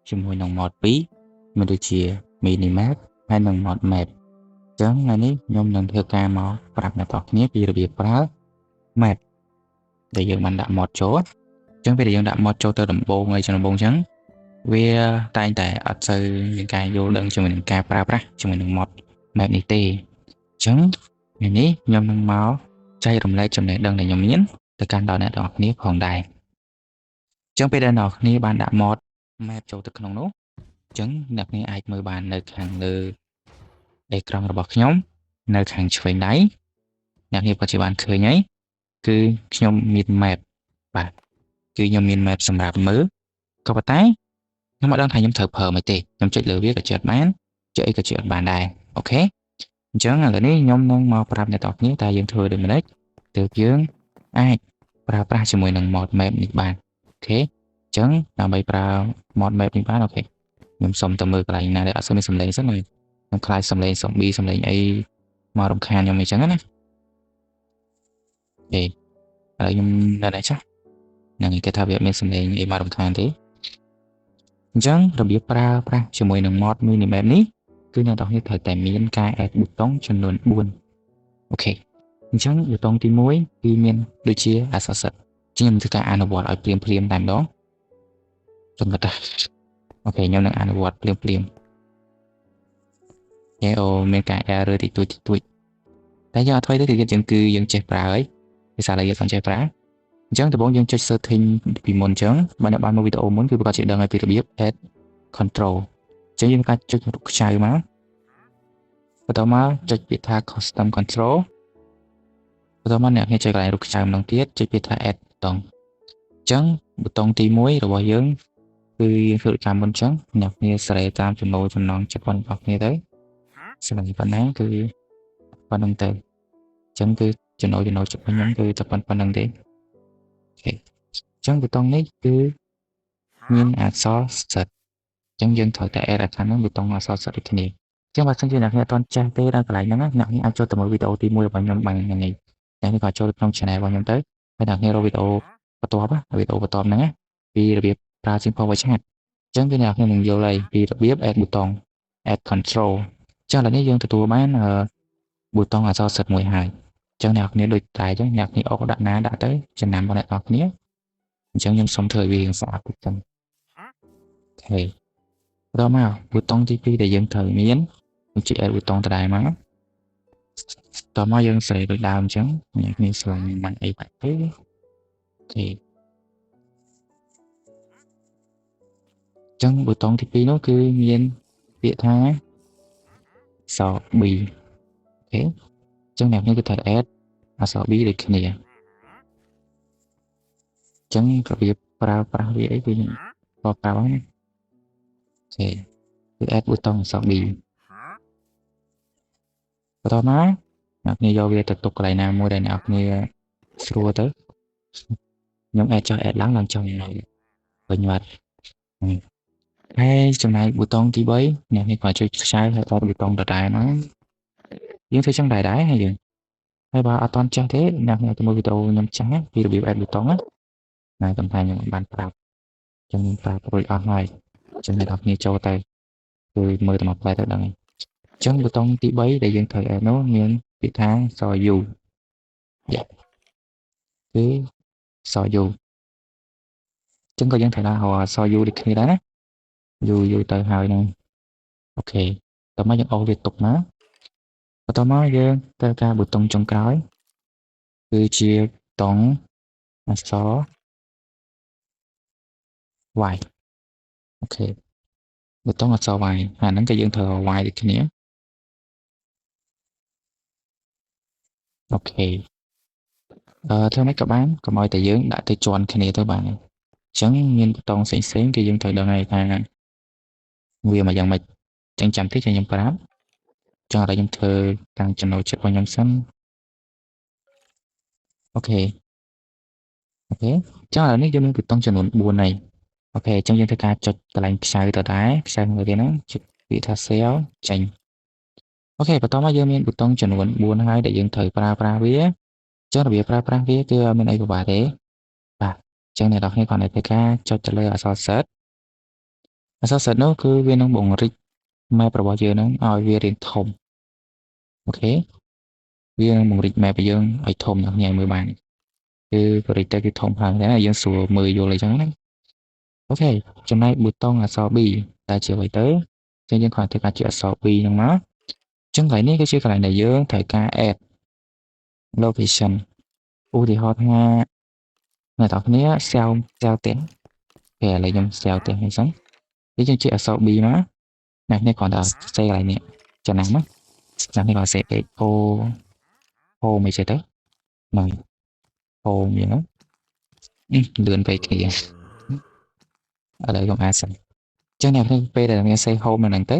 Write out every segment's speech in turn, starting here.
ជាមួយនឹង mod 2 មានដូចជា minimap ហើយនិង mod map អញ្ចឹងថ្ងៃនេះខ្ញុំនឹងធ្វើការមកប្រាប់អ្នកនរគ្នាពីរបៀបប្រើ map ដែលយើងបានដាក់ mod ចូលអញ្ចឹងពេលដែលយើងដាក់ mod ចូលទៅដំបូងអីចឹងអញ្ចឹងវាតែងតែអត់សូវមានការយល់ដឹងជាមួយនឹងការប្រើប្រាស់ជាមួយនឹង mod map នេះទេអញ្ចឹងថ្ងៃនេះខ្ញុំនឹងមកចែករំលែកចំណេះដឹងដែលខ្ញុំមានទៅកាន់ដល់អ្នកនរគ្នាផងដែរអញ្ចឹងពេលដែលអ្នកនរគ្នាបានដាក់ mod map ចូលទៅក្នុងនោះអញ្ចឹងអ្នកគ្នាអាចមើលបាននៅខាងលើអេក្រង់របស់ខ្ញុំនៅខាងឆ្វេងដៃអ្នកគ្នាពិតជាបានឃើញហើយគឺខ្ញុំមាន map បាទគឺខ្ញុំមាន map សម្រាប់មើលក៏ប៉ុន្តែខ្ញុំមិនដឹងថាខ្ញុំត្រូវប្រើមិនទេខ្ញុំចុចលើវាក៏ជាអត់បានចុចអីក៏ជាអត់បានដែរអូខេអញ្ចឹងឥឡូវនេះខ្ញុំនឹងមកប្រាប់អ្នកនរគ្នាតើយើងធ្វើដូចម្តេចទើបយើងអាចប្រើប្រាស់ជាមួយនឹង mod map នេះបានអូខេអញ្ចឹងដើម្បីប្រើ mod map នេះបានអូខេខ្ញុំសុំទៅមើលកន្លែងណាដែលអត់សូវមានសំឡេងសិនខ្ញុំខ្លាចសំឡេង zombie សំឡេងអីមករំខានខ្ញុំអញ្ចឹងណាឥឡូវខ្ញុំនៅđâyចានឹងគេថាវាមានសំឡេងអីមករំខានទេអញ្ចឹងរបៀបប្រើប្រាស់ជាមួយនឹង mod minimap នេះគឺអ្នកនរគ្នាត្រូវតែមានការ add ប៊ូតុងចំនួន4អូខេអញ្ចឹងប៊ូតុងទី1គឺមានដូចជា assassin ខ្ញុំធ្វើការអនុវត្តឲ្យភ្លាមតែម្ដងចង្កត់អូខេខ្ញុំនឹងអនុវត្តភ្លាមអូមានការ error តិចតួចតែយើងអត់ធ្វើទេគឺយើងចេះប្រើហើយភាសាដែលយើងអត់ចេះប្រើអញ្ចឹងដំបូងយើងចុច setting ពីមុនអញ្ចឹងបើអ្នកបានមើលវីដេអូមុនគឺប្រកាសជាដឹងហើយពីរបៀប add control អញ្ចឹងយើងអាចចុចរូបខ្ចៅមកបន្តមកចុចពាក្យថា custom control បន្តមកអ្នកចុចកន្លែងរូបខ្ចៅម្ដងទៀតចុចពាក្យថា add ប៊ូតុងអញ្ចឹងប៊ូតុងទី1របស់យើងគឺយើងធ្វើតាមមុនអញ្ចឹងអ្នកគ្នាសេរីតាមចំណូលចំណងចិត្តរបស់គ្នាទៅសម្រាប់ប៉ុណ្ណាគឺប៉ុណ្្នឹងទៅអញ្ចឹងគឺចំណូលចិត្តខ្ញុំគឺតែប៉ុណ្្នឹងទេអូខេអញ្ចឹងប៊ូតុងនេះគឺមានអក្សរសិតអញ្ចឹងយើងត្រូវតែ add អាខាងហ្នឹងប៊ូតុងអក្សរសិតដូចគ្នាអញ្ចឹងបើសិនជាអ្នកអត់ទាន់ចេះទេដល់កន្លែងហ្នឹងអ្នកអាចចូលទៅមើលវីដេអូទី1របស់ខ្ញុំបានថ្ងៃនេះអ្នកក៏ចូលក្នុង channel របស់ខ្ញុំទៅហើយអ្នករកវីដេអូបន្ទាប់ហ្នឹងពីរបៀបប្រើ simple voice chat អញ្ចឹងគឺអ្នកនឹងយល់ហើយពីរបៀប add ប៊ូតុង add control អញ្ចឹងឥឡូវនេះយើងទទួលបានប៊ូតុងអក្សរសិតមួយហើយអញ្ចឹងអ្នកគ្នាដូចតែអញ្ចឹងអ្នកគ្នាអុកដាក់ណាដាក់ទៅចំណាំរបស់អ្នកគ្នាអញ្ចឹងខ្ញុំសុំធ្វើឲ្យវារៀងស្អាតតិចចឹងអូខេបន្តមកប៊ូតុងទី2ដែលយើងត្រូវមានខ្ញុំចុច add ប៊ូតុងដដែលមកតមកយើងសេរីដូចដើមអញ្ចឹងអ្នកគ្នាស្លាញ់មិនអីបាច់ទេអូខេអញ្ចឹងប៊ូតុងទី2នោះគឺមានពាក្យថាសប៊ីអូខេអញ្ចឹងអ្នកគ្នាគឺត្រូវ add អក្សរ B ដូចគ្នាអញ្ចឹងរបៀបប្រើប្រាស់វាអីគឺខ្ញុំបកប្រាប់ហ្នឹងអូខេគឺ add ប៊ូតុងអក្សរ B បន្តមកអ្នកគ្នាយកវាទៅទុកកន្លែងណាមួយដែលអ្នកគ្នាស្រួលទៅខ្ញុំ add ចុះ add ឡើងចុះវិញបាត់ហើយចំណែកប៊ូតុងទី3អ្នកនេះក៏ចុចខ្ចៅហើយអត់ប៊ូតុងដដែលមកយើងធ្វើចឹងដែរហើយយើងហើយបើអត់តន់ចេះទេអ្នកនេះទៅមើលវីដេអូខ្ញុំចាស់ពីរបៀប add ប៊ូតុងណាកំថាខ្ញុំបានប្រាប់ចឹងប្រាប់រួចអស់ហើយចឹងអ្នកនរគ្នាចូលទៅគឺមើលតែមកផ្លែទៅដឹងហើយអញ្ចឹងប៊ូតុងទី3ដែលយើងត្រូវ add នោះមានពាក្យថាសយូគឺសយូអញ្ចឹងក៏យើងត្រូវដាក់ហៅសយូដូចគ្នាដែរណាយូទៅហើយហ្នឹងអូខេតោះមកយើងអូសវាទុកមកបន្តមកយើងត្រូវការប៊ូតុងចុងក្រោយគឺជាប៊ូតុងអក្សរ Y អូខេប៊ូតុងអក្សរ Y អាហ្នឹងក៏យើងត្រូវ Y ដូចគ្នាអូខេធ្វើម៉េចក៏បានកុំឲ្យតែយើងដាក់ទៅជាន់គ្នាទៅបានអញ្ចឹងមានប៊ូតុងផ្សេងគឺយើងត្រូវដឹងហើយថាវាមកយ៉ាងម៉េចអញ្ចឹងចាំតិចខ្ញុំប្រាប់ចង់ឲ្យខ្ញុំធ្វើតាមចំណូលចិត្តរបស់ខ្ញុំសិនអូខេអញ្ចឹងឥឡូវនេះយើងមានប៊ូតុងចំនួន4ហើយអូខេអញ្ចឹងយើងធ្វើការចុចកន្លែងខ្សៅទៅដែរខ្សៅមួយវាហ្នឹងចុចពាក្យថា cell ចេញអូខេបន្តមកយើងមានប៊ូតុងចំនួន4ហើយដែលយើងត្រូវប្រើប្រាស់វាអញ្ចឹងរបៀបប្រើប្រាស់វាគឺអត់មានអីពិបាកទេបាទអញ្ចឹងអ្នកនរគ្នាគ្រាន់តែធ្វើការចុចទៅលើអក្សរ search អក្សរសិតនោះគឺវានឹងបង្រិច map របស់យើងហ្នឹងឲ្យវារៀងធំអូខេវានឹងបង្រិច map របស់យើងឲ្យធំដល់ញ៉ៃមើលបានគឺបង្រិចទៅគឺធំខ្លាំងដែរយើងស្រួលមើលយល់អីចឹងណាអូខេចំណែកប៊ូតុងអក្សរ B តែជាអ្វីទៅចឹងយើងគ្រាន់តែការជាអក្សរ B ហ្នឹងមកចឹងកន្លែងនេះគឺជាកន្លែងដែលយើងត្រូវការ add location ឧទាហរណ៍ថាអ្នកនរគ្នា sell ទាំងគេឥឡូវខ្ញុំ sell ទាំងហ្នឹងចឹងយើងជាអក្សរ B មកអ្នកនេះគ្រាន់តែសេកន្លែងនេះចំណាំមកអ្នកនេះគ្រាន់សេ o home មិនចេះទៅហ្នឹង home យ៉ាងហ្នឹងលឿនពេកគ្នាឥឡូវខ្ញុំអាចសិនចឹងអ្នកនេះពេលដែលអ្នកសេ home នៅហ្នឹងទៅ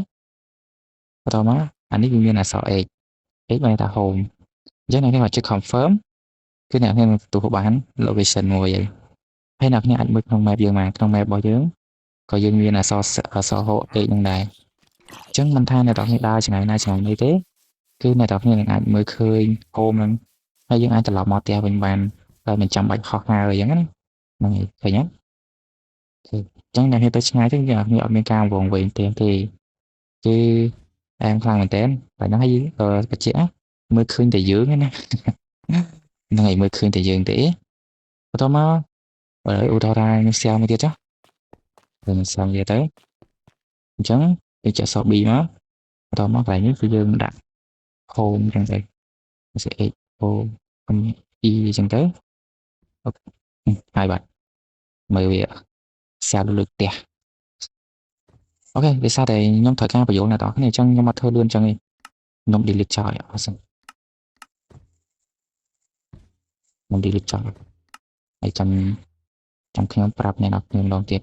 បន្តមកអានេះវាមានអក្សរ x បានថា home អញ្ចឹងអ្នកនេះគាត់ជិះ confirm គឺអ្នកនេះនឹងទទួលបាន location មួយហើយអ្នកនេះអាចមើលក្នុង map យើងមកក្នុង map របស់យើងក៏យើងមានអក្សរ x ហ្នឹងដែរអញ្ចឹងមិនថាអ្នកនរគ្នាដើរឆ្ងាយណាឆ្ងាយនេះទេគឺអ្នកនរគ្នានឹងអាចមើលឃើញ home ហ្នឹងហើយយើងអាចត្រឡប់មកផ្ទះវិញបានដោយមិនចាំបាច់ហោះហើរអីចឹងណាហ្នឹងហើយឃើញទេអញ្ចឹងអ្នកនេះទៅឆ្ងាយទៅយើងអត់មានការវងវែងទេគឺអែមខ្លាំងមែនតើតែហ្នឹងហើយបច្ចេកមើលឃើញតែយើងណាហ្នឹងហើយមើលឃើញតែយើងទេបន្តមកឧទាហរណ៍ខ្ញុំ share មួយទៀតចុះខ្ញុំ share វាទៅអញ្ចឹងយើងចាក់ B មកបន្តមកកន្លែងនេះគឺយើងដាក់ home អញ្ចឹងទៅ x o e អញ្ចឹងទៅអូខេហើយបាទមើលវា share លើផ្ទះអូខេវាសារតែខ្ញុំត្រូវការបញ្យល់អ្នកនរគ្នាអញ្ចឹងខ្ញុំអត់ធ្វើលឿនអញ្ចឹងទេខ្ញុំ delete ចោលអត់សិនខ្ញុំ delete ចោលហើយចាំខ្ញុំប្រាប់អ្នកនរគ្នាម្ដងទៀត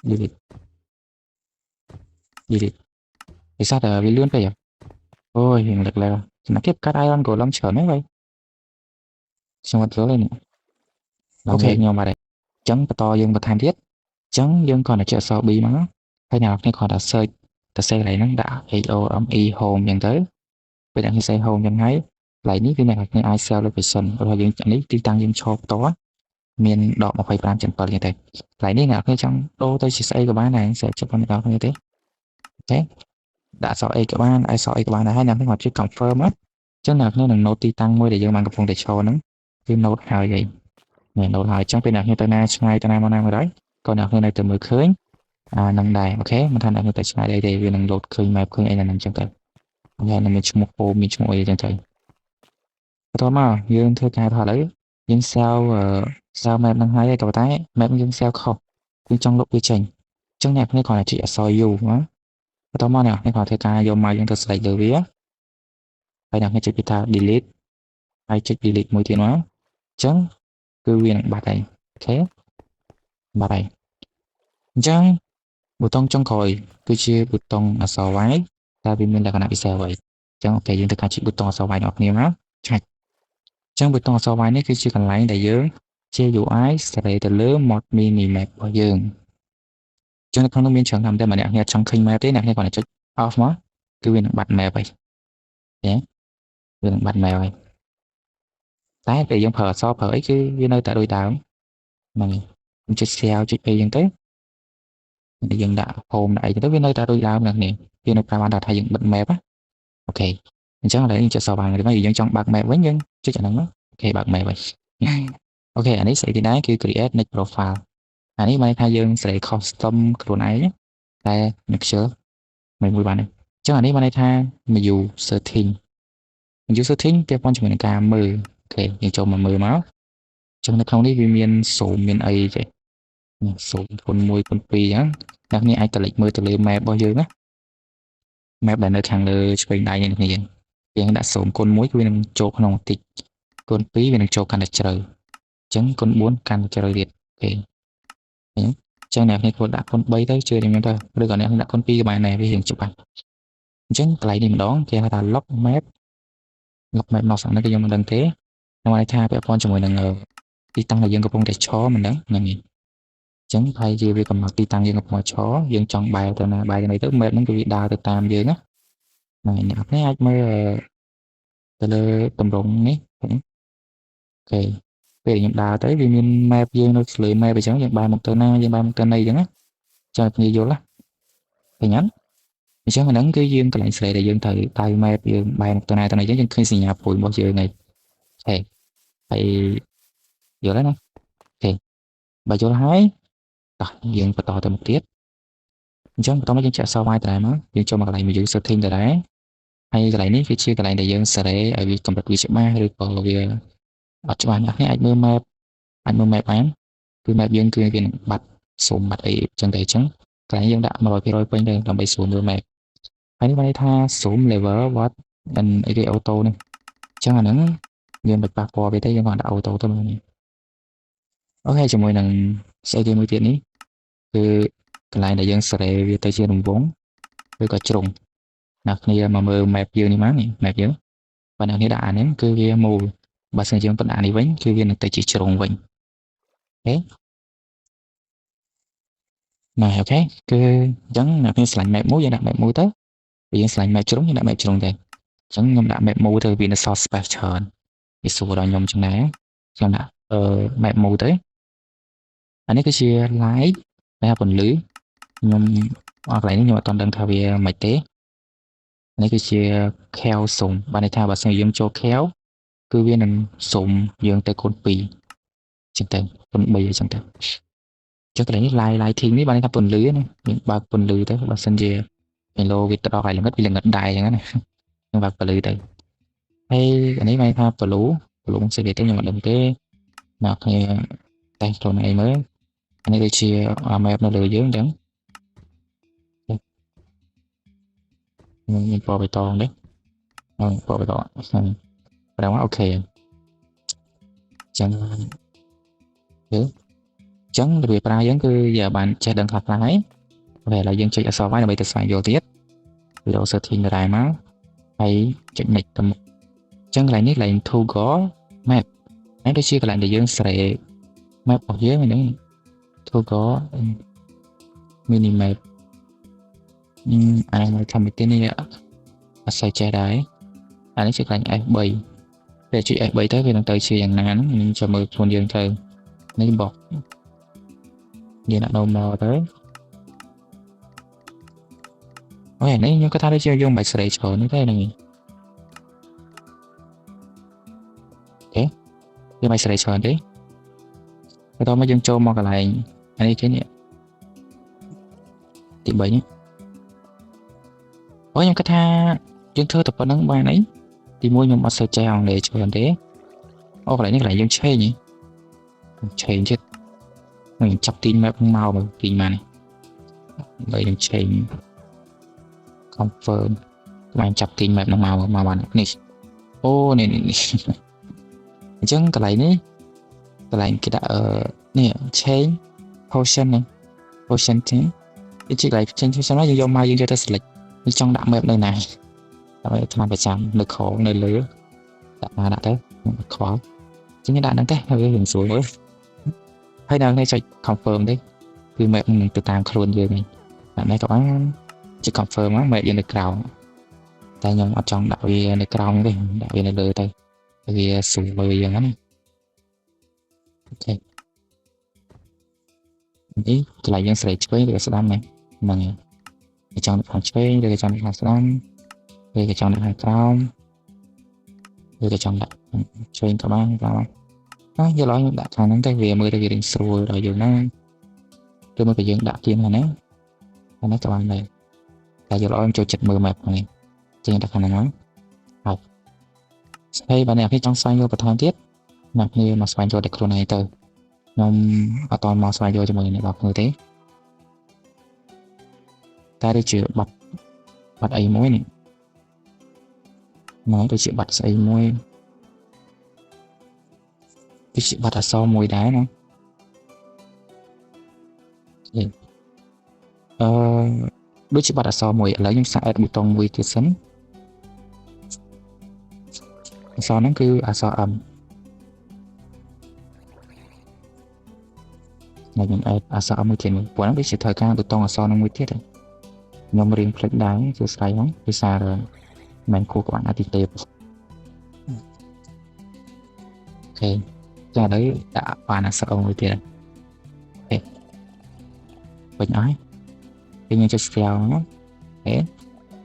delete វាសារតែវាលឿនពេកអូយយើងលើកឡើងចំណាប់ទៀតកាត់ iron golem ច្រើនហ្នឹងហើយខ្ញុំអត់យល់ទេនេះអូខេខ្ញុំបាទអញ្ចឹងបន្តយើងបន្ថែមទៀតអញ្ចឹងយើងគ្រាន់តែចុចអក្សរ B មកហើយអ្នកនរគ្នាគ្រាន់តែ search ទៅសេកន្លែងហ្នឹងដាក់ home home អញ្ចឹងទៅពេលអ្នកគ្នាសេ home អញ្ចឹងហើយកន្លែងនេះគឺអ្នកនរគ្នាអាច sell location របស់យើងនេះទីតាំងយើងឈរផ្ទាល់មានដក25ចំ7អញ្ចឹងទៅកន្លែងនេះអ្នកនរគ្នាចង់ដូរទៅជាស្អីក៏បានដែរសេចក្ដីអ្នកនរគ្នាទេអូខេដាក់អក្សរ A ក៏បានអក្សរ A ក៏បានដែរហើយអ្នកនេះគាត់ជួយ confirm អញ្ចឹងអ្នកគ្នានឹង note ទីតាំងមួយដែលយើងបានកំពុងតែឈរហ្នឹងគឺ note ហើយហីនេះ note ហើយអញ្ចឹងពេលអ្នកគ្នាទៅណាឆ្ងាយទៅណាមកណាមួយដែរក៏អ្នកគ្នានៅតែមើលឃើញនឹងដែរអូខេមិនថាអ្នកគ្នាទៅឆ្ងាយអីទេវានឹង load ឃើញ map ឃើញអីហ្នឹងអញ្ចឹងទៅហើយនឹងមានឈ្មោះ home មានឈ្មោះអីអញ្ចឹងទៅបន្តមកយើងធ្វើការថតឥឡូវយើង sell map ហ្នឹងហើយក៏ប៉ុន្តែ map យើង sell ខុសយើងចង់លុបវាចេញអញ្ចឹងអ្នកគ្នាគ្រាន់តែចុចអក្សរ U មកបន្តមកអ្នកគ្រាន់ធ្វើការយក mouse យើងទៅ select លើវាហើយអ្នកចុចពីថា delete ហើយចុច delete មួយទៀតមកអញ្ចឹងគឺវានឹងបាត់ហើយអូខេបាត់ហើយអញ្ចឹងប៊ូតុងចុងក្រោយគឺជាប៊ូតុងអក្សរ Y តែវាមានលក្ខណៈពិសេសអ្វីអញ្ចឹងអូខេយើងទៅការចុចប៊ូតុងអក្សរ Y របស់គ្នាមកឆាច់អញ្ចឹងប៊ូតុងអក្សរ Y នេះគឺជាកន្លែងដែលយើងជា UI សេរីទៅលើ mod mini map របស់យើងអញ្ចឹងនៅក្នុងនោះមានច្រើនតាមតែម្នាក់អ្នកចង់ឃើញ map ទេអ្នកគ្រាន់តែចុច off មកគឺវានឹងបាត់ map ហើយទេវានឹងបាត់ map ហើយតែពេលយើងប្រើអក្សរប្រើអីគឺវានៅតែដូចដើមហ្នឹងខ្ញុំចុច share ចុចអីចឹងទៅយើងដាក់ home ដាក់អីទៅវានៅតែដូចដើមហ្នឹងនេះវានៅប្រាប់បានថាយើងបិទ map ណាអូខេអញ្ចឹងឥឡូវយើងចុច server វិញយើងចង់បើក map វិញយើងចុចអាហ្នឹងមកអូខេបើក map វិញអូខេអានេះស្អីទៀតដែរគឺ create next profile អានេះបានថាយើង select custom ខ្លួនឯងតែ mixture មួយបានទេអញ្ចឹងអានេះបានថា view setting ពាក់ព័ន្ធជាមួយនឹងការមើលអូខេយើងចូលមកមើលមកអញ្ចឹងនៅក្នុងនេះវាមាន zoom មានអីចេះ zoom គុណ1គុណ2អញ្ចឹងអ្នកនេះអាចតលេចមើលទៅលើ map របស់យើងណា map ដែលនៅខាងលើឆ្វេងដៃនេះគ្នាយើងដាក់ zoom គុណ1គឺវានឹងចូលក្នុងបន្តិចគុណ2វានឹងចូលកាន់តែជ្រៅអញ្ចឹងគុណ4កាន់តែជ្រៅទៀតអូខេអញ្ចឹងអ្នកនេះគួរដាក់គុណ3ទៅជឿខ្ញុំទៅឬក៏អ្នកដាក់គុណ2ក៏បានដែរវារៀងច្បាស់អញ្ចឹងកន្លែងនេះម្ដងគេហៅថា lock map នោះស្អាតគឺយើងមិនដឹងទេខ្ញុំអាចថាពាក់ព័ន្ធជាមួយនឹងទីតាំងដែលយើងកំពុងតែឈរមិនដឹងហ្នឹងឯងអញ្ចឹងហើយជាវាកំណត់ទីតាំងយើងកំពុងតែឈរយើងចង់បែរទៅណាបែរទៅណីទៅ map ហ្នឹងគឺវាដើរទៅតាមយើងណាហ្នឹងអ្នកនេះអាចមើលទៅលើតម្រងនេះអូខេពេលខ្ញុំដើរទៅវាមាន map យើងនៅលើ map អញ្ចឹងយើងបែរមកទៅណាយើងបែរមកទៅណីអញ្ចឹងណា cho người vô lá thì nhắn chẳng là nắng cái dương cái lạnh sệ để dương thời tay mẹ dương bài một tuần này giống như khi sinh nhà bụi bao giờ này thì phải vô đó nè thì bà vô hái rồi dương và to từ một tiết chẳng tao mới dương chạy sau vai tại mà dương cho mà cái này mình giữ sự thiên tại đấy hay cái này ní cái chia cái này để dương sẽ ở vì cầm đặt vị trí ma rồi còn vì ở chỗ anh anh mơ mẹ bán cứ mẹ dương cứ viên bạch xuống bạch ấy chân tay trắng cái dương đã mà rồi cái rồi quanh đây làm bay xuống mưa mẹ anh đi tha xuống level what anh ấy cái ô tô này chẳng là nó game bạch bạc bò về đây còn đã ô tô thôi này ok cho mùi lần sẽ game mới tiền ýคือcái này là dân sẽ về tới chia đồng vốn với cả trùng nạp này mà mơ map dương đi má này map dương và nào này đã ném cứ về mù bà sẽ dương tận đi vẫn cứ viên tới chỉ trùng vậy thế này ok cứ chẳng nạp như sành map mũ dân đặt map mũ tới vì dân sành map trúng như đặt map trùng đây chẳng nhom đã map mũ thôi vì nó so special cái số đó nhom trong này chẳng đã map mũ tới anh ấy cứ chia lái ra phần lưới nhưng hoặc là nhưng mà toàn đang thao về máy tế này cứ chia khéo sùng bạn này thao và sử dụng cho khéo cứ viên là sùng dương tới con pì chẳng tới con bì chẳng tới chắc là những lai lai thiên với bạn ấy thao phần lưới này những ba phần lưới tới và sân chia mình lô việc đo lại là ngất vì là ngất đài chẳng này nhưng mà phần lưới tới hay cái này mai thao phần lú cũng sẽ để tới nhưng mà đừng cái nào thì tay rồi này mới anh ấy chia map nó lừa dưới đắng mình bỏ bài to đấy bỏ bài to và đó ok chẳng thứ chẳng việc ra giống cứ giờ bạn chạy đừng học lái về là dân chơi so với là bị tự soạn vô tiết từ độ sự thiên đại má hay chạy nghịch tầm chẳng lại nít lại thu có map ấy đôi chia lại để dân sẽ map ở dưới mình đấy thu có mini map ai mà thầm cái này ạ sai trái đấy anh ấy sẽ thành F7 để chị F7 tới vì nó tới chia dạng nán nhưng cho mời con dương thờ lấy bọc như là đâu mò tới ôi này nhưng có tao đi chơi dùng bài sợi chờ như thế này thế cái bài sợi chờ đấy cái đó mới dân châu mò cái này anh ấy cái này tìm bảy nhé ôi nhưng cái tha dân thơ tập nắng bài đấy thì mua nhưng mà sợi treo để cho gần đấy ô lại những cái này dân chơi nhỉ chơi chết mình chọc tin map màu mà tin mà này vậy đừng chơi confirm bạn chọc tin map màu mà bạn này ô này chẳng cái này cái này đã nè change potion này potion thế cái chị lại change cho nó vô mai dương cho ta select trong đạm map nơi này rồi tham phải chạm được khổ nơi lứa đã tới khó chính như đạn đang thế hơi hình xuống mới hay là ngay cho confirm đấyคือmẹ mình từ tàng luôn rồi này bạn này các bạn chỉ confirm á mẹ yên được cào tay nhóm ở trong đạo viên được cào đấy đạo viên này lừa tay vì sùng bơi vậy lắm ok ý lại dân sẽ chơi được đam này mà trong phòng chơi được trong phòng đam được trong được cào được trong đặt chơi các bạn nó giờ nói đã thằng nó tay về mới được định rồi rồi giờ nó tôi mới phải dựng đặt kim này nó các bạn này là giờ em cho chật mờ map này trên đặt hàng nói học hay bạn này khi trong xoay vô và thon tiết nạp như mà xoay vô để con này từ nhưng ở toàn mà xoay vô cho mình đọc như thế ta đi chữa bật ấy mối này nói tôi chữa bật ấy mối tôi chữa bật ở sau môi đá nữa đối với bạn so mùi lấy những sai button mùi tiết sấn so nó cứ so âm này những so âm mùi tiền của nó biết chỉ thời gian button so nó mùi tiết rồi nhưng mà riêng flex đáy cứ sai lắm cứ xa rồi mình của các bạn đã tìm được ok cho đấy đã bạn là so âm mùi tiết rồi ok mình nói ពេលយើងចុច share ណា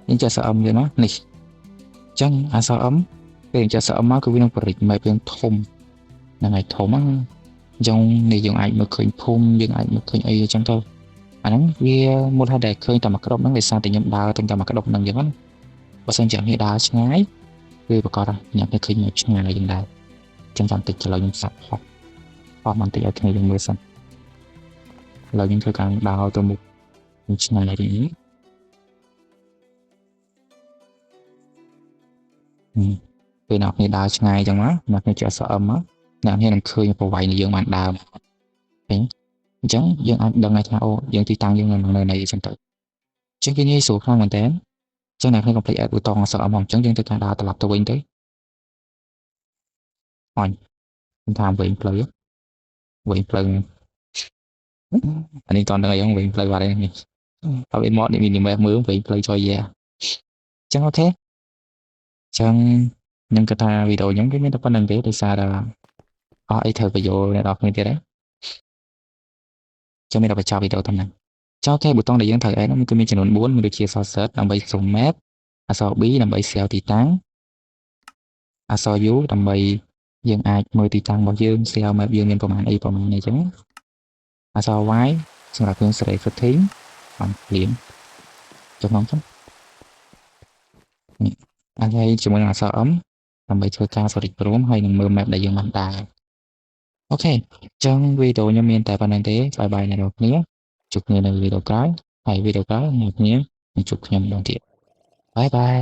យើងចុចសរអឹមទៀតណានេះអញ្ចឹងអាសរអឹមពេលយើងចុចសរអឹមមកគឺវានឹងបរិចមកវាធំហ្នឹងហើយធំហ្នឹងអញ្ចឹងនេះយើងអាចមើលឃើញភូមិយើងអាចមើលឃើញអីអញ្ចឹងទៅអាហ្នឹងវាមូលហេតុដែលឃើញតែមួយក្របហ្នឹងដោយសារតែខ្ញុំដើរទៅតែមួយក្របហ្នឹងអញ្ចឹងណាបើសិនជាអ្នកដើរឆ្ងាយគឺប្រកាសអ្នកឃើញមកឆ្ងាយយ៉ាងដែរអញ្ចឹងតាមតិចឥឡូវខ្ញុំសាប់ហោះបន្តិចឲ្យគ្នាយើងមើលសិនឥឡូវយើងធ្វើការដើរទៅមុខឆ្ងាយនេះពេលអ្នកគ្នាដើរឆ្ងាយអញ្ចឹងមកអ្នកគ្នាចុចសអឹមមកអ្នកគ្នានឹងឃើញប្រវ័យនៃយើងបានដើរអញ្ចឹងយើងអាចដឹងថាអូយើងទីតាំងយើងនៅណីអញ្ចឹងទៅអញ្ចឹងវាងាយស្រួលខ្លាំងមែនតើអញ្ចឹងអ្នកគ្នាកុំភ្លេច add ប៊ូតុងសអឹមមកអញ្ចឹងយើងធ្វើការដើរត្រឡប់ទៅវិញទៅអញខ្ញុំថាវិញផ្លូវអានេះតន់ដឹងអីហ្នឹងវិញផ្លូវបាត់ហ្នឹងហើយវាមកនេះមានមើលវិញផ្លូវចុយយ៉ាអញ្ចឹងអូខេអញ្ចឹងខ្ញុំគិតថាវីដេអូខ្ញុំវាមានតែប៉ុណ្្នឹងទេដោយសារតែអស់អីធ្វើបញ្យោអ្នកនរគ្នាទៀតហ្នឹងចាំមានតែបញ្ចប់វីដេអូតែហ្នឹងចុះអូខេប៊ូតុងដែលយើងត្រូវ add ហ្នឹងគឺមានចំនួន4មានដូចជាអក្សរ search ដើម្បី zoom map អក្សរ B ដើម្បី SEO ទីតាំងអក្សរ U ដើម្បីយើងអាចមើលទីតាំងរបស់យើង SEO map យើងមានប្រមាណអីអញ្ចឹងអក្សរ Y សម្រាប់គ្រឿង Search Setting បានព្រាមចុះមកចឹងនេះហើយជាមួយនឹងអក្សរ M ដើម្បីធ្វើការសរិទ្ធរួមហើយនឹងមើល map ដែលយើងបានដើរអូខេអញ្ចឹងវីដេអូខ្ញុំមានតែប៉ុណ្្នឹងទេបាយបាយអ្នកនរគ្នាជួបគ្នានៅវីដេអូក្រោយហើយវីដេអូក្រោយអ្នកគ្នានឹងជួបខ្ញុំម្ដងទៀតបាយបាយ